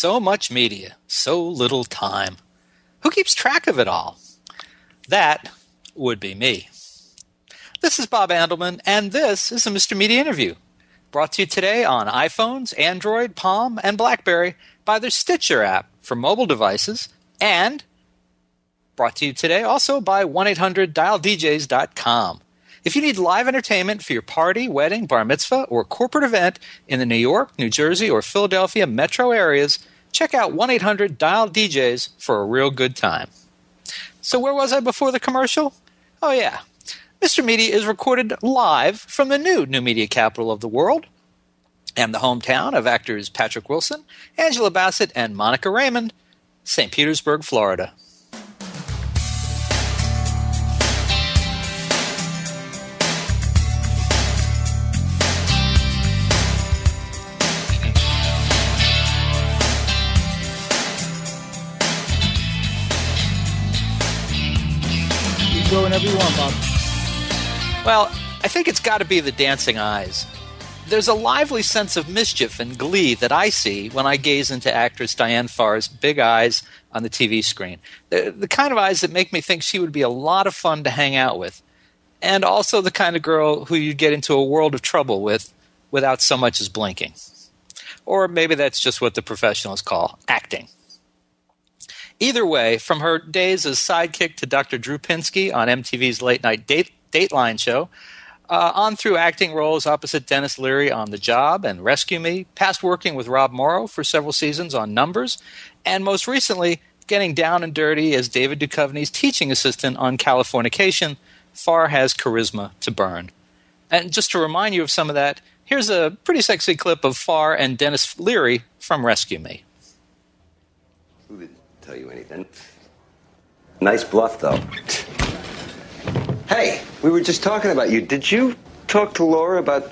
So much media, so little time. Who keeps track of it all? That would be me. This is Bob Andelman, and this is a Mr. Media Interview, brought to you today on iPhones, Android, Palm, and BlackBerry by their Stitcher app for mobile devices, and brought to you today also by 1-800-DialDJs.com. If you need live entertainment for your party, wedding, bar mitzvah, or corporate event in the New York, New Jersey, or Philadelphia metro areas, check out 1-800-DIAL-DJs for a real good time. So where was I before the commercial? Oh yeah, Mr. Media is recorded live from the new media capital of the world and the hometown of actors Patrick Wilson, Angela Bassett, and Monica Raymond, St. Petersburg, Florida. Go whenever you want, Bob. Well, I think it's got to be the dancing eyes. There's a lively sense of mischief and glee that I see when I gaze into actress Diane Farr's big eyes on the TV screen. The kind of eyes that make me think she would be a lot of fun to hang out with. And also the kind of girl who you'd get into a world of trouble with without so much as blinking. Or maybe that's just what the professionals call acting. Either way, from her days as sidekick to Dr. Drew Pinsky on MTV's late-night Dateline show, on through acting roles opposite Denis Leary on The Job and Rescue Me, past working with Rob Morrow for several seasons on Numb3rs, and most recently getting down and dirty as David Duchovny's teaching assistant on Californication, Farr has charisma to burn. And just to remind you of some of that, here's a pretty sexy clip of Farr and Denis Leary from Rescue Me. Who didn't tell you anything? Nice bluff, though. Hey, we were just talking about you. Did you talk to Laura about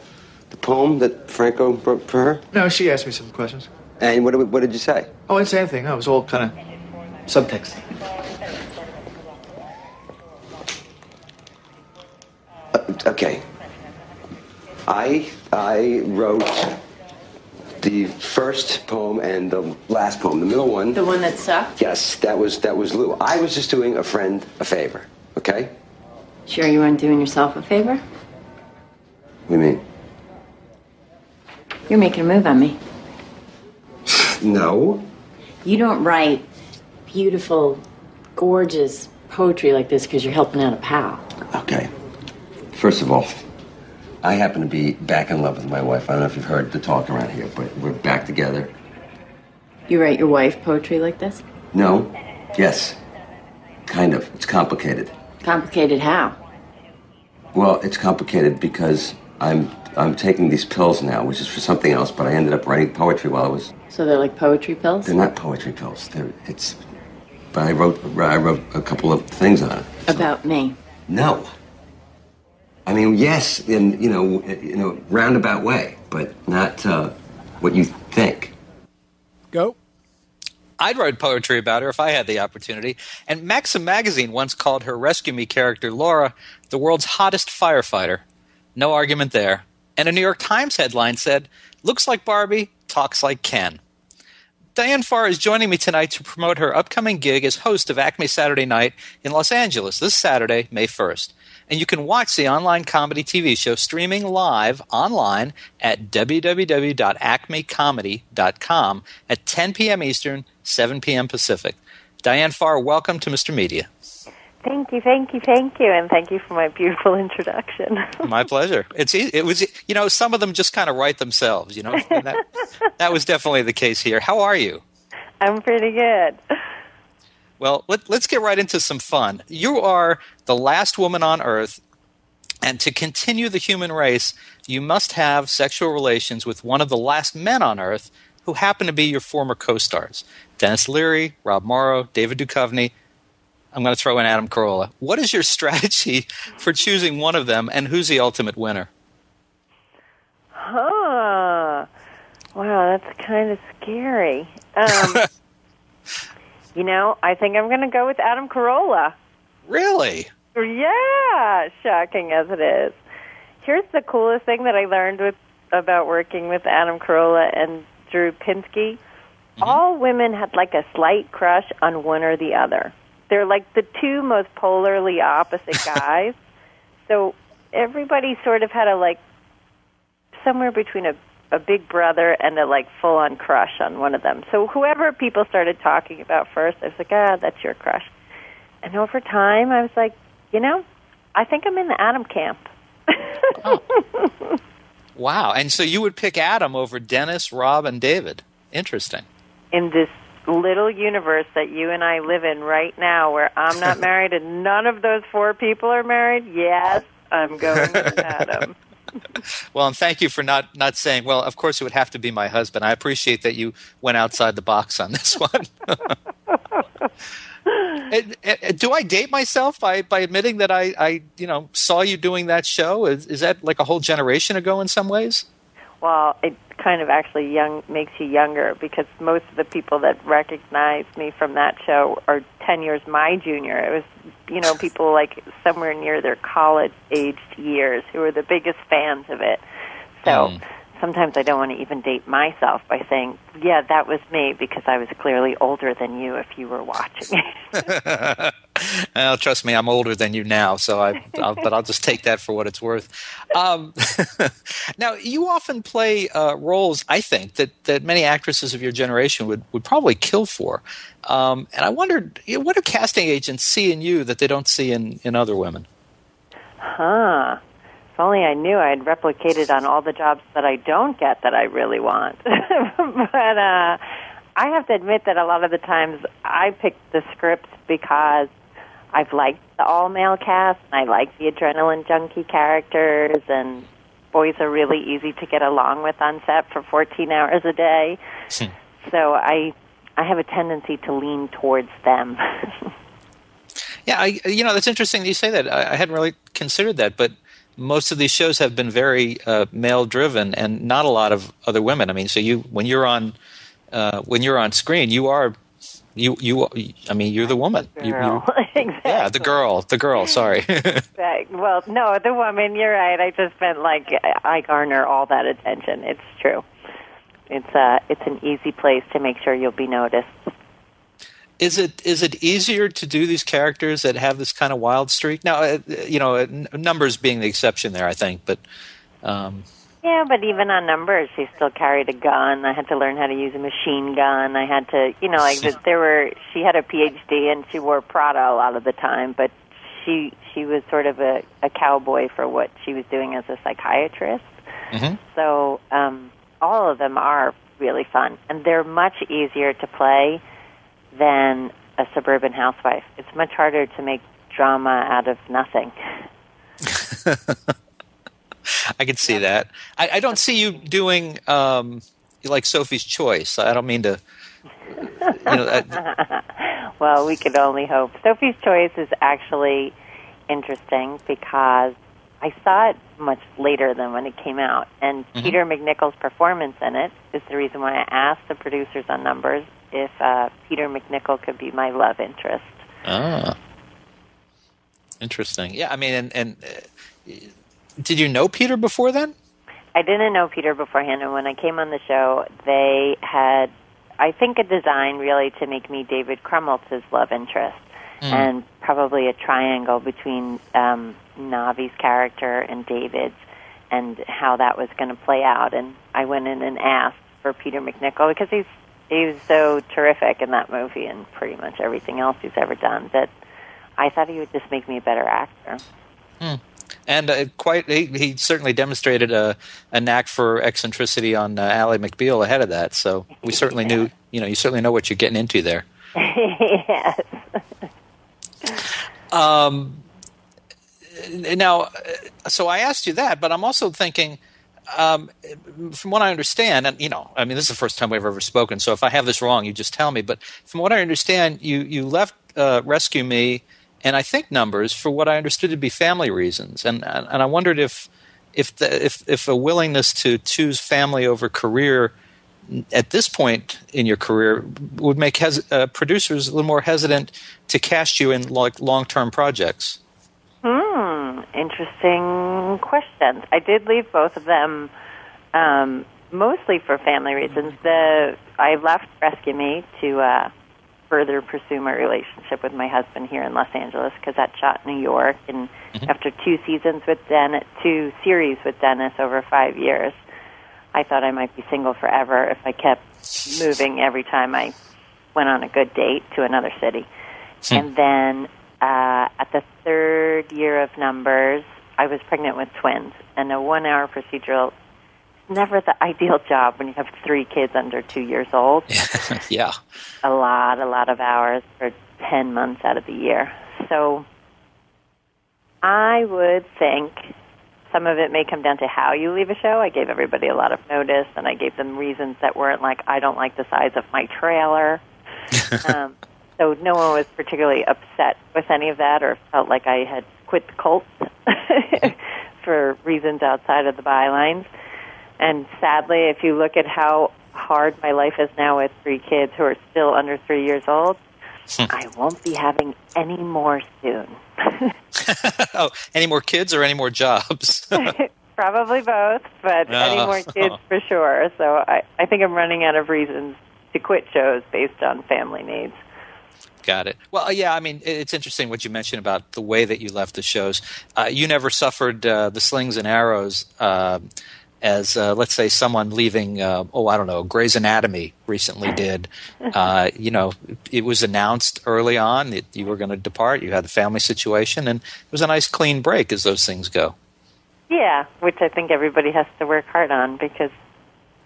the poem that Franco wrote for her? No, she asked me some questions. And what did you say? Oh, I didn't say anything. No, it was all kind of subtext. Okay. I wrote the first poem and the last poem. The middle one. The one that sucked? Yes, that was Lou. I was just doing a friend a favor, okay? Sure you weren't doing yourself a favor? What do you mean? You're making a move on me. No. You don't write beautiful, gorgeous poetry like this because you're helping out a pal. Okay. First of all, I happen to be back in love with my wife. I don't know if you've heard the talk around here, but we're back together. You write your wife poetry like this? No. Yes. Kind of. It's complicated. Complicated how? Well, it's complicated because I'm taking these pills now, which is for something else, but I ended up writing poetry while I was... So they're like poetry pills? They're not poetry pills. But I wrote a couple of things on it. So. About me? No. I mean, yes, in roundabout way, but not what you think. Go. I'd write poetry about her if I had the opportunity. And Maxim magazine once called her Rescue Me character, Laura, the world's hottest firefighter. No argument there. And a New York Times headline said, "Looks like Barbie, talks like Ken." Diane Farr is joining me tonight to promote her upcoming gig as host of Acme Saturday Night in Los Angeles this Saturday, May 1st. And you can watch the online comedy TV show streaming live online at www.acmecomedy.com at 10 p.m. Eastern, 7 p.m. Pacific. Diane Farr, welcome to Mr. Media. Thank you, and thank you for my beautiful introduction. My pleasure. It was some of them just kind of write themselves, and that was definitely the case here. How are you? I'm pretty good. Well, let's get right into some fun. You are the last woman on Earth, and to continue the human race, you must have sexual relations with one of the last men on Earth who happen to be your former co-stars. Denis Leary, Rob Morrow, David Duchovny. I'm going to throw in Adam Carolla. What is your strategy for choosing one of them, and who's the ultimate winner? Wow, that's kind of scary. I think I'm going to go with Adam Carolla. Really? Yeah, shocking as it is. Here's the coolest thing that I learned about working with Adam Carolla and Drew Pinsky. all women had like a slight crush on one or the other. They're like the two most polarly opposite guys. So everybody sort of had a like somewhere between a big brother and a like full-on crush on one of them. So whoever people started talking about first, I was like, that's your crush. And over time, I was like, I think I'm in the Adam camp. Oh. Wow. And so you would pick Adam over Dennis, Rob, and David. Interesting. In this little universe that you and I live in right now where I'm not married and none of those four people are married, yes, I'm going with Adam. Well, and thank you for not saying, well, of course it would have to be my husband. I appreciate that you went outside the box on this one. Do I date myself by admitting that I saw you doing that show? Is that like a whole generation ago in some ways? Well, it kind of actually makes you younger because most of the people that recognize me from that show are 10 years my junior. It was, people like somewhere near their college-aged years who are the biggest fans of it. So sometimes I don't want to even date myself by saying, yeah, that was me because I was clearly older than you if you were watching it. Well, trust me, I'm older than you now, so but I'll just take that for what it's worth. Now, you often play roles, I think, that many actresses of your generation would probably kill for. And I wondered, what do casting agents see in you that they don't see in other women? If only I knew I had replicated on all the jobs that I don't get that I really want. But I have to admit that a lot of the times I pick the scripts because I've liked the all-male cast, and I like the adrenaline junkie characters, and boys are really easy to get along with on set for 14 hours a day. So I have a tendency to lean towards them. Yeah, that's interesting that you say that. I hadn't really considered that, but most of these shows have been very male-driven, and not a lot of other women. I mean, so when you're on screen, you're the woman. Exactly. Yeah, the girl. Sorry. Well, no, the woman. You're right. I just meant like I garner all that attention. It's true. It's an easy place to make sure you'll be noticed. Is it easier to do these characters that have this kind of wild streak? Now, Numbers being the exception there, I think, but. Yeah, but even on Numbers, she still carried a gun. I had to learn how to use a machine gun. I had to, she had a PhD and she wore Prada a lot of the time, but she was sort of a cowboy for what she was doing as a psychiatrist. Mm-hmm. So all of them are really fun, and they're much easier to play than a suburban housewife. It's much harder to make drama out of nothing. I can see that. I don't see you doing like Sophie's Choice. I don't mean to. Well, we could only hope. Sophie's Choice is actually interesting because I saw it much later than when it came out, and Peter McNichol's performance in it is the reason why I asked the producers on Numbers if Peter McNichol could be my love interest. Ah, interesting. Yeah, I mean, and did you know Peter before then? I didn't know Peter beforehand, and when I came on the show, they had, I think, a design really to make me David Krumholtz's love interest, and probably a triangle between Navi's character and David's, and how that was going to play out. And I went in and asked for Peter McNichol because he's so terrific in that movie and pretty much everything else he's ever done that I thought he would just make me a better actor. And he certainly demonstrated a knack for eccentricity on Ally McBeal ahead of that. So we certainly knew, you certainly know what you're getting into there. Yes. Now, so I asked you that, but I'm also thinking, from what I understand, and this is the first time we've ever spoken, so if I have this wrong, you just tell me. But from what I understand, you left Rescue Me and I think Numbers for what I understood to be family reasons, and I wondered if a willingness to choose family over career at this point in your career would make producers a little more hesitant to cast you in long-term projects. Interesting questions. I did leave both of them mostly for family reasons. I left Rescue Me to further pursue my relationship with my husband here in Los Angeles, because that shot in New York. And after 2 series with Denis over 5 years, I thought I might be single forever if I kept moving every time I went on a good date to another city. And then at the 3rd year of Numb3rs, I was pregnant with twins, and a 1-hour procedural, never the ideal job when you have 3 kids under 2 years old. Yeah. A lot of hours for 10 months out of the year. So I would think some of it may come down to how you leave a show. I gave everybody a lot of notice, and I gave them reasons that weren't like, I don't like the size of my trailer. So no one was particularly upset with any of that or felt like I had quit the cult for reasons outside of the bylines. And sadly, if you look at how hard my life is now with 3 kids who are still under 3 years old, I won't be having any more soon. Oh, any more kids or any more jobs? Probably both, but any more kids for sure. So I think I'm running out of reasons to quit shows based on family needs. Got it. Well, yeah, I mean, it's interesting what you mentioned about the way that you left the shows. You never suffered the slings and arrows as, let's say, someone leaving, Grey's Anatomy recently did. It was announced early on that you were going to depart. You had the family situation, and it was a nice, clean break as those things go. Yeah, which I think everybody has to work hard on, because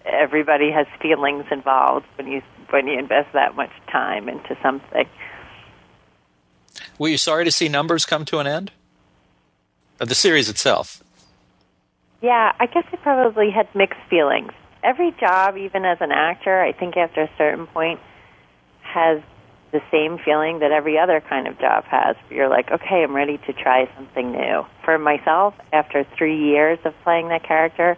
everybody has feelings involved when you invest that much time into something. Were you sorry to see Numb3rs come to an end? Of the series itself? Yeah, I guess I probably had mixed feelings. Every job, even as an actor, I think after a certain point has the same feeling that every other kind of job has. You're like, okay, I'm ready to try something new. For myself, after 3 years of playing that character,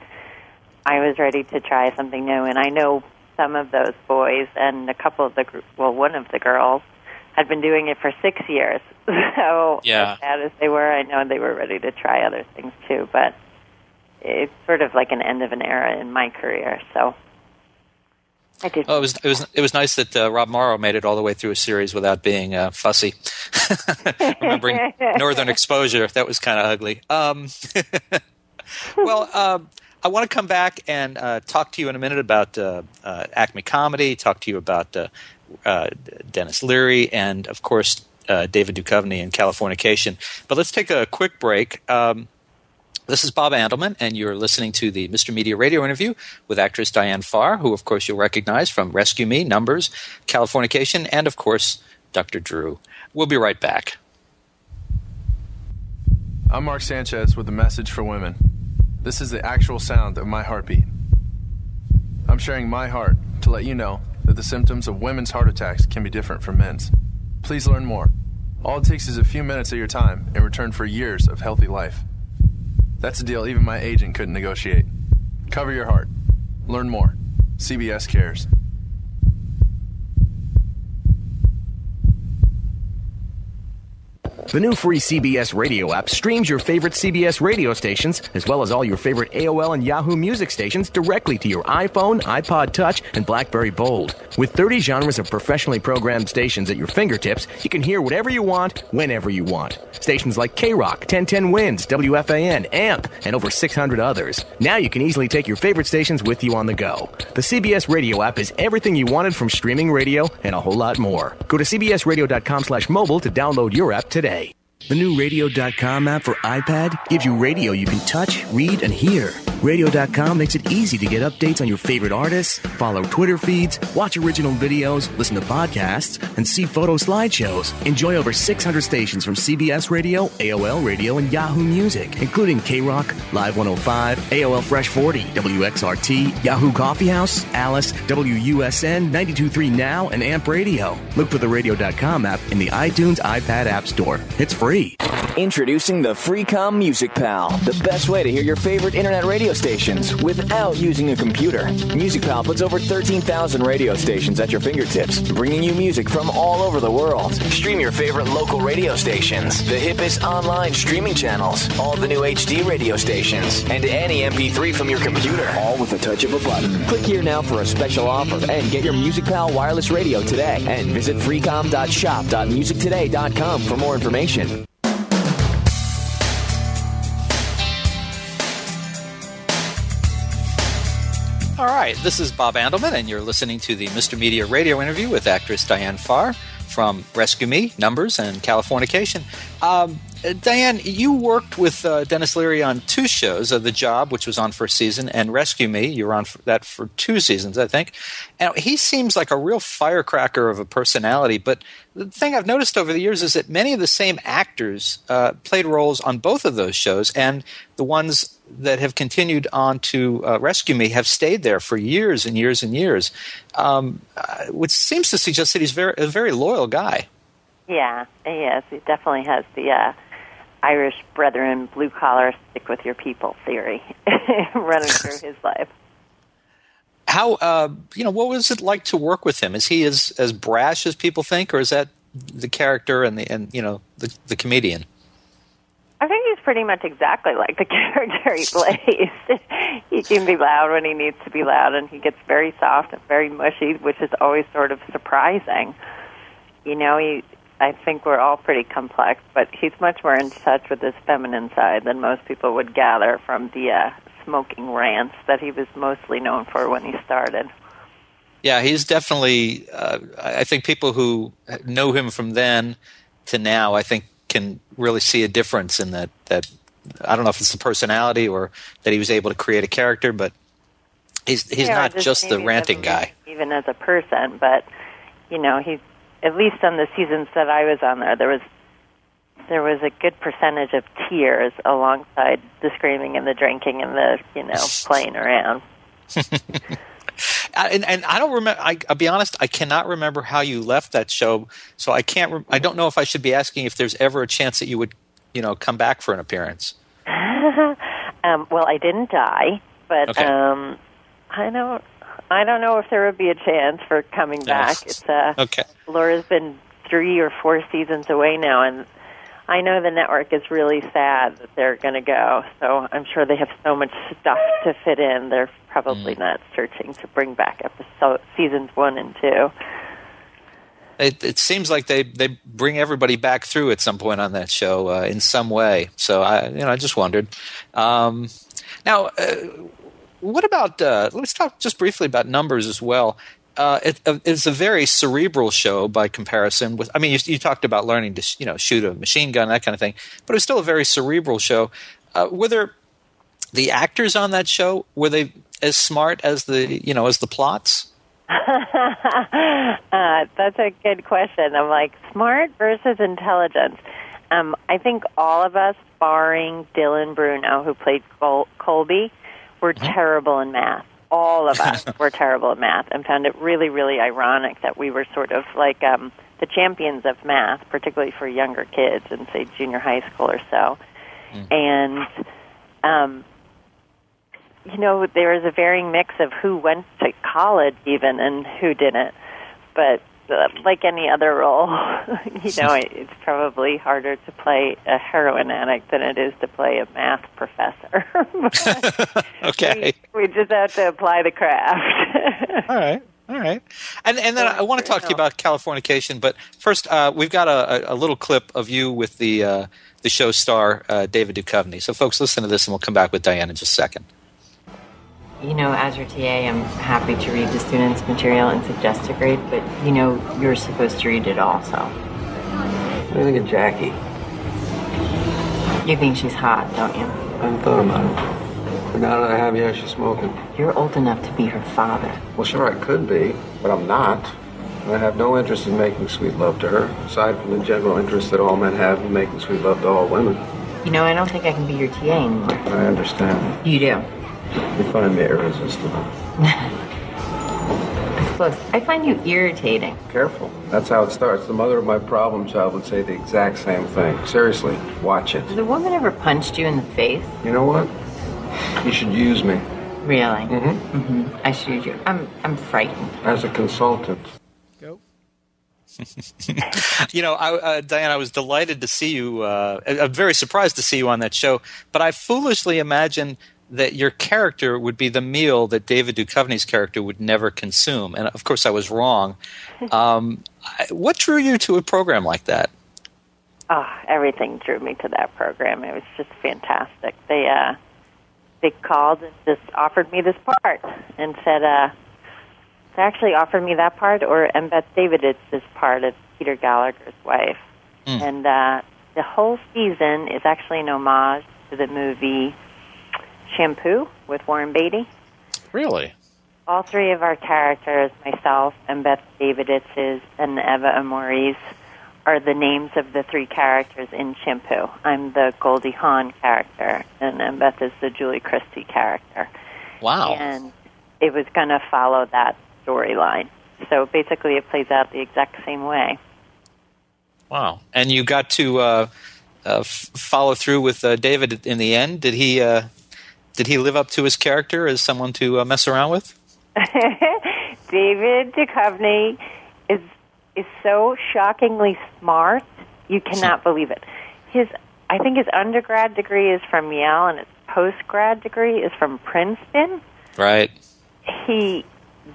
I was ready to try something new. And I know some of those boys and one of the girls had been doing it for 6 years. So as sad as they were, I know they were ready to try other things too. But it's sort of like an end of an era in my career. So I did. Oh, it was nice that Rob Morrow made it all the way through a series without being fussy. Remembering Northern Exposure, that was kind of ugly. I want to come back and talk to you in a minute about Acme Comedy, talk to you about Denis Leary, and, of course, David Duchovny in Californication. But let's take a quick break. This is Bob Andelman, and you're listening to the Mr. Media radio interview with actress Diane Farr, who, of course, you'll recognize from Rescue Me, Numb3rs, Californication, and, of course, Dr. Drew. We'll be right back. I'm Mark Sanchez with a message for women. This is the actual sound of my heartbeat. I'm sharing my heart to let you know that the symptoms of women's heart attacks can be different from men's. Please learn more. All it takes is a few minutes of your time in return for years of healthy life. That's a deal even my agent couldn't negotiate. Cover your heart. Learn more. CBS cares. The new free CBS radio app streams your favorite CBS radio stations, as well as all your favorite AOL and Yahoo music stations, directly to your iPhone, iPod Touch, and BlackBerry Bold. With 30 genres of professionally programmed stations at your fingertips, you can hear whatever you want, whenever you want. Stations like K-Rock, 1010 Winds, WFAN, AMP, and over 600 others. Now you can easily take your favorite stations with you on the go. The CBS radio app is everything you wanted from streaming radio and a whole lot more. Go to cbsradio.com/mobile to download your app today. The new Radio.com app for iPad gives you radio you can touch, read, and hear. Radio.com makes it easy to get updates on your favorite artists, follow Twitter feeds, watch original videos, listen to podcasts, and see photo slideshows. Enjoy over 600 stations from CBS Radio, AOL Radio, and Yahoo Music, including K-Rock, Live 105, AOL Fresh 40, WXRT, Yahoo Coffeehouse, Alice, WUSN, 92.3 Now, and AMP Radio. Look for the Radio.com app in the iTunes iPad App Store. It's free. Introducing the Freecom Music Pal, the best way to hear your favorite internet radio radio stations without using a computer. MusicPal puts over 13,000 radio stations at your fingertips, bringing you music from all over the world. Stream your favorite local radio stations, the hippest online streaming channels, all the new HD radio stations, and any MP3 from your computer, all with a touch of a button. Click here now for a special offer and get your MusicPal wireless radio today. And visit freecom.shop.musictoday.com for more information. All right, this is Bob Andelman, and you're listening to the Mr. Media radio interview with actress Diane Farr from Rescue Me, Numbers, and Californication. Diane, you worked with Denis Leary on 2 shows, The Job, which was on for a season, and Rescue Me. You were on that for 2 seasons, I think. And he seems like a real firecracker of a personality, but the thing I've noticed over the years is that many of the same actors played roles on both of those shows, and the ones that have continued on to Rescue Me have stayed there for years and years and years, which seems to suggest that he's a very loyal guy. Yeah, yes, he definitely has the Irish brethren, blue-collar, stick-with-your-people theory running through his life. How, what was it like to work with him? Is he as brash as people think, or is that the character and the comedian? I think he's pretty much exactly like the character he plays. He can be loud when he needs to be loud, and he gets very soft and very mushy, which is always sort of surprising. I think we're all pretty complex, but he's much more in touch with his feminine side than most people would gather from the smoking rants that he was mostly known for when he started. Yeah, he's definitely, I think people who know him from then to now, I think, can really see a difference in that I don't know if it's the personality or that he was able to create a character, but he's not just the ranting guy. Even as a person, but, he's, at least on the seasons that I was on there was a good percentage of tears alongside the screaming and the drinking and the, playing around. And I don't remember. I'll be honest. I cannot remember how you left that show, so I can't. I don't know if I should be asking if there's ever a chance that you would, come back for an appearance. Well, I didn't die, but okay. I don't know if there would be a chance for coming back. It's okay. Laura's been 3 or 4 seasons away now, and I know the network is really sad that they're going to go, so I'm sure they have so much stuff to fit in. They're probably not searching to bring back seasons 1 and 2. It seems like they bring everybody back through at some point on that show in some way. So I just wondered. Now, what about? Let's talk just briefly about Numbers as well. It's a very cerebral show by comparison. You talked about learning to shoot a machine gun, that kind of thing, but it was still a very cerebral show. Were the actors on that show, were they as smart as the plots? That's a good question. I'm like, smart versus intelligence. I think all of us, barring Dylan Bruno, who played Colby, were terrible in math. All of us were terrible at math, and found it really, really ironic that we were sort of like the champions of math, particularly for younger kids in, say, junior high school or so. And, there was a varying mix of who went to college even and who didn't. But like any other role, it's probably harder to play a heroin addict than it is to play a math professor. Okay. We just have to apply the craft. All right. And then I want to talk to you about Californication, but first we've got a little clip of you with the show star David Duchovny. So folks, listen to this and we'll come back with Diane in just a second. As your TA, I'm happy to read the students' material and suggest a grade, but you're supposed to read it also. What do you think of Jackie? You think she's hot, don't you? I haven't thought about it. But now that I have, yeah, she's smoking. You're old enough to be her father. Well, sure, I could be, but I'm not. I have no interest in making sweet love to her, aside from the general interest that all men have in making sweet love to all women. I don't think I can be your TA anymore. I understand. You do. You find me irresistible. It's close. I find you irritating. Careful. That's how it starts. The mother of my problem child would say the exact same thing. Seriously, watch it. Has the woman ever punched you in the face? You know what? You should use me. Really? Mm-hmm. I should use you. I'm frightened. As a consultant. Go. Diane, I was delighted to see you. I'm very surprised to see you on that show. But I foolishly imagined that your character would be the meal that David Duchovny's character would never consume. And, of course, I was wrong. What drew you to a program like that? Oh, everything drew me to that program. It was just fantastic. They called and just offered me this part and said, they actually offered me that part and Beth Daviditz's part of Peter Gallagher's wife. And the whole season is actually an homage to the movie Shampoo with Warren Beatty. Really? All three of our characters, myself and Beth Daviditz's and Eva Amori's, are the names of the three characters in Shampoo. I'm the Goldie Hawn character, and Beth is the Julie Christie character. Wow. And it was going to follow that storyline. So basically it plays out the exact same way. Wow. And you got to follow through with David in the end? Did he live up to his character as someone to mess around with? David Duchovny is so shockingly smart, you cannot believe it. I think his undergrad degree is from Yale, and his postgrad degree is from Princeton. Right. He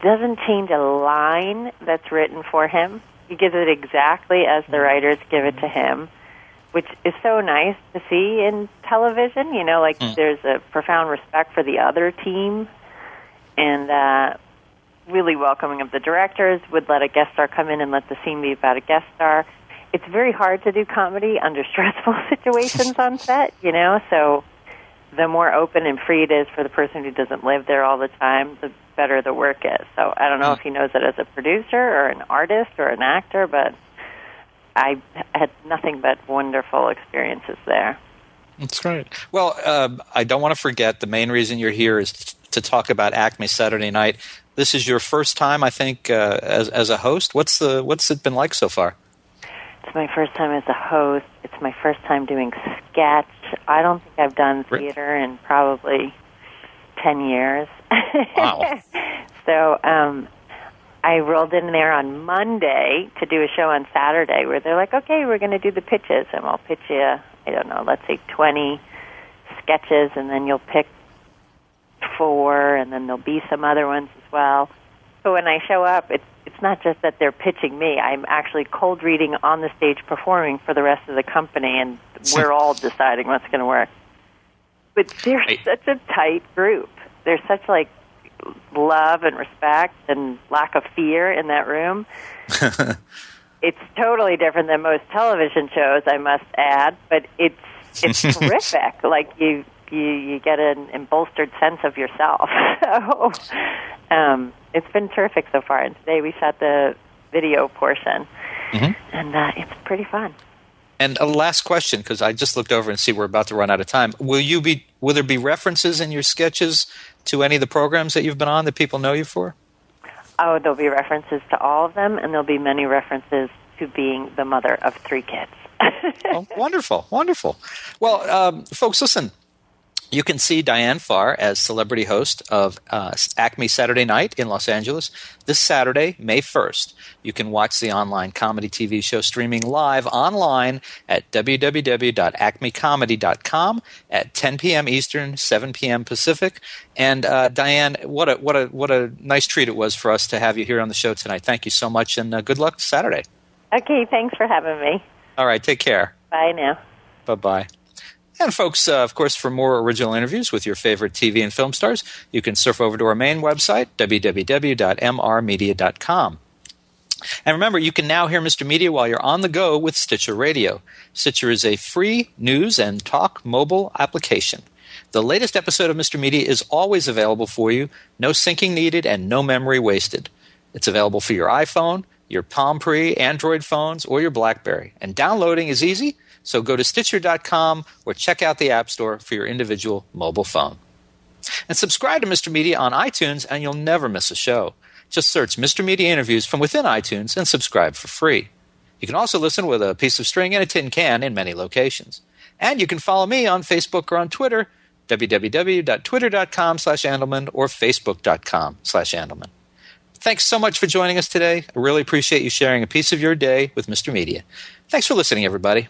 doesn't change a line that's written for him. He gives it exactly as the writers give it to him, which is so nice to see in television. There's a profound respect for the other team, and really welcoming of the directors, would let a guest star come in and let the scene be about a guest star. It's very hard to do comedy under stressful situations on set, so the more open and free it is for the person who doesn't live there all the time, the better the work is. So I don't know if he knows it as a producer or an artist or an actor, but I had nothing but wonderful experiences there. That's great. Well, I don't want to forget the main reason you're here is to talk about Acme Saturday Night. This is your first time, I think, as a host. What's it been like so far? It's my first time as a host. It's my first time doing sketch. I don't think I've done theater in probably 10 years. Wow. So I rolled in there on Monday to do a show on Saturday where they're like, okay, we're going to do the pitches, and I'll pitch you, I don't know, let's say 20 sketches, and then you'll pick 4, and then there'll be some other ones as well. So when I show up, it's not just that they're pitching me. I'm actually cold reading on the stage performing for the rest of the company, and we're all deciding what's going to work. But they're such a tight group. There's such, love and respect and lack of fear in that room. It's totally different than most television shows, I must add, but it's terrific. You get an embolstered sense of yourself. So it's been terrific so far. And today we shot the video portion, and it's pretty fun. And a last question, because I just looked over and see we're about to run out of time. Will there be references in your sketches to any of the programs that you've been on that people know you for? Oh, there'll be references to all of them, and there'll be many references to being the mother of 3 kids. Oh, wonderful, wonderful. Well, folks, listen. You can see Diane Farr as celebrity host of Acme Saturday Night in Los Angeles this Saturday, May 1st. You can watch the online comedy TV show streaming live online at www.acmecomedy.com at 10 p.m. Eastern, 7 p.m. Pacific. And Diane, what a nice treat it was for us to have you here on the show tonight. Thank you so much, and good luck Saturday. Okay, thanks for having me. All right, take care. Bye now. Bye-bye. And folks, of course, for more original interviews with your favorite TV and film stars, you can surf over to our main website, www.mrmedia.com. And remember, you can now hear Mr. Media while you're on the go with Stitcher Radio. Stitcher is a free news and talk mobile application. The latest episode of Mr. Media is always available for you, no syncing needed and no memory wasted. It's available for your iPhone, your Palm Pre, Android phones, or your BlackBerry. And downloading is easy. So go to Stitcher.com or check out the App Store for your individual mobile phone. And subscribe to Mr. Media on iTunes and you'll never miss a show. Just search Mr. Media Interviews from within iTunes and subscribe for free. You can also listen with a piece of string and a tin can in many locations. And you can follow me on Facebook or on Twitter. www.twitter.com/Andelman or facebook.com/Andelman. Thanks so much for joining us today. I really appreciate you sharing a piece of your day with Mr. Media. Thanks for listening, everybody.